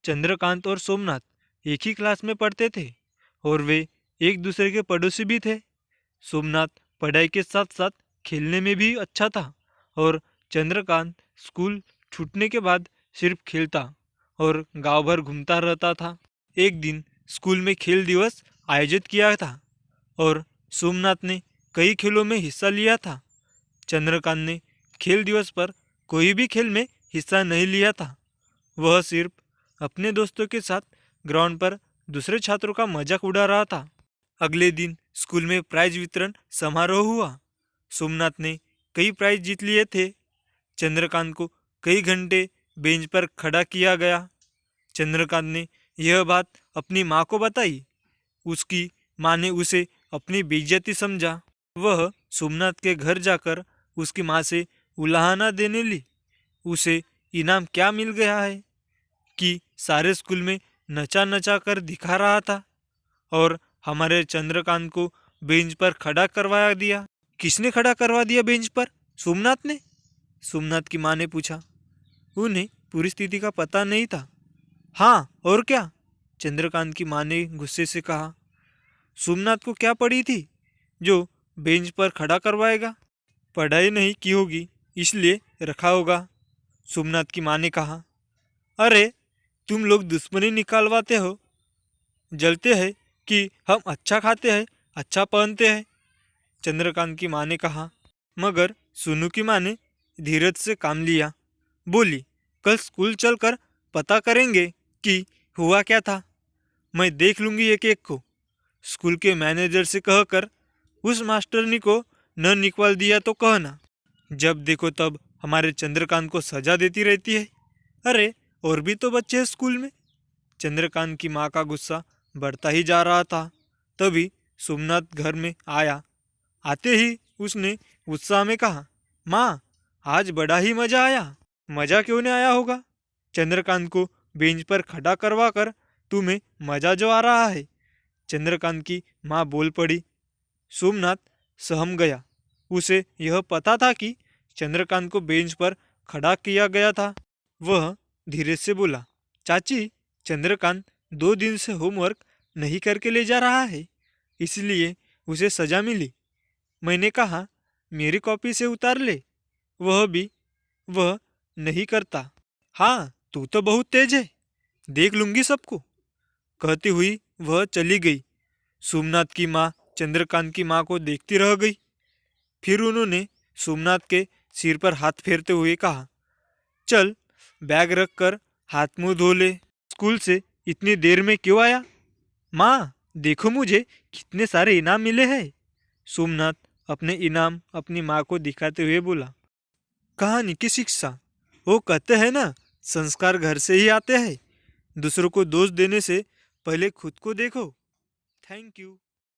चंद्रकांत और सोमनाथ एक ही क्लास में पढ़ते थे और वे एक दूसरे के पड़ोसी भी थे। सोमनाथ पढ़ाई के साथ साथ खेलने में भी अच्छा था और चंद्रकांत स्कूल छूटने के बाद सिर्फ खेलता और गांव भर घूमता रहता था। एक दिन स्कूल में खेल दिवस आयोजित किया था और सोमनाथ ने कई खेलों में हिस्सा लिया था। चंद्रकांत ने खेल दिवस पर कोई भी खेल में हिस्सा नहीं लिया था। वह सिर्फ अपने दोस्तों के साथ ग्राउंड पर दूसरे छात्रों का मजाक उड़ा रहा था। अगले दिन स्कूल में प्राइज वितरण समारोह हुआ। सोमनाथ ने कई प्राइज जीत लिए थे। चंद्रकांत को कई घंटे बेंच पर खड़ा किया गया। चंद्रकांत ने यह बात अपनी माँ को बताई। उसकी माँ ने उसे अपनी बेइज्जती समझा। वह सोमनाथ के घर जाकर उसकी माँ से उलाहना देने ली। उसे इनाम क्या मिल गया है कि सारे स्कूल में नचा नचा कर दिखा रहा था और हमारे चंद्रकांत को बेंच पर खड़ा करवा दिया। किसने खड़ा करवा दिया बेंच पर? सोमनाथ ने? सोमनाथ की माँ ने पूछा। उन्हें पूरी स्थिति का पता नहीं था। हाँ और क्या? चंद्रकांत की माँ ने गुस्से से कहा। सोमनाथ को क्या पड़ी थी जो बेंच पर खड़ा करवाएगा? पढ़ाई नहीं की होगी इसलिए रखा होगा, सोमनाथ की माँ ने कहा। अरे तुम लोग दुश्मनी निकालवाते हो। जलते हैं कि हम अच्छा खाते हैं, अच्छा पहनते हैं, चंद्रकांत की माँ ने कहा। मगर सोनू की माँ ने धीरज से काम लिया। बोली, कल स्कूल चलकर पता करेंगे कि हुआ क्या था। मैं देख लूँगी एक एक को। स्कूल के मैनेजर से कहकर उस मास्टरनी को न निकलवा दिया तो कहना। जब देखो तब हमारे चंद्रकांत को सजा देती रहती है। अरे और भी तो बच्चे हैं स्कूल में। चंद्रकांत की माँ का गुस्सा बढ़ता ही जा रहा था। तभी सोमनाथ घर में आया। आते ही उसने उत्साह में कहा, माँ आज बड़ा ही मजा आया। मजा क्यों नहीं आया होगा? चंद्रकांत को बेंच पर खड़ा करवा कर तुम्हें मजा जो आ रहा है, चंद्रकांत की माँ बोल पड़ी। सोमनाथ सहम गया। उसे यह पता था कि चंद्रकांत को बेंच पर खड़ा किया गया था। वह धीरे से बोला, चाची चंद्रकांत 2 दिन से होमवर्क नहीं करके ले जा रहा है, इसलिए उसे सजा मिली। मैंने कहा मेरी कॉपी से उतार ले, वह नहीं करता। हाँ तू तो बहुत तेज है, देख लूंगी सबको, कहती हुई वह चली गई। सोमनाथ की माँ चंद्रकांत की माँ को देखती रह गई। फिर उन्होंने सोमनाथ के सिर पर हाथ फेरते हुए कहा, चल बैग रख कर हाथ मुंह धो ले। स्कूल से इतनी देर में क्यों आया? माँ देखो मुझे कितने सारे इनाम मिले हैं। सोमनाथ अपने इनाम अपनी माँ को दिखाते हुए बोला। कहानी की शिक्षा। वो कहते हैं ना, संस्कार घर से ही आते हैं। दूसरों को दोष देने से पहले खुद को देखो। Thank you.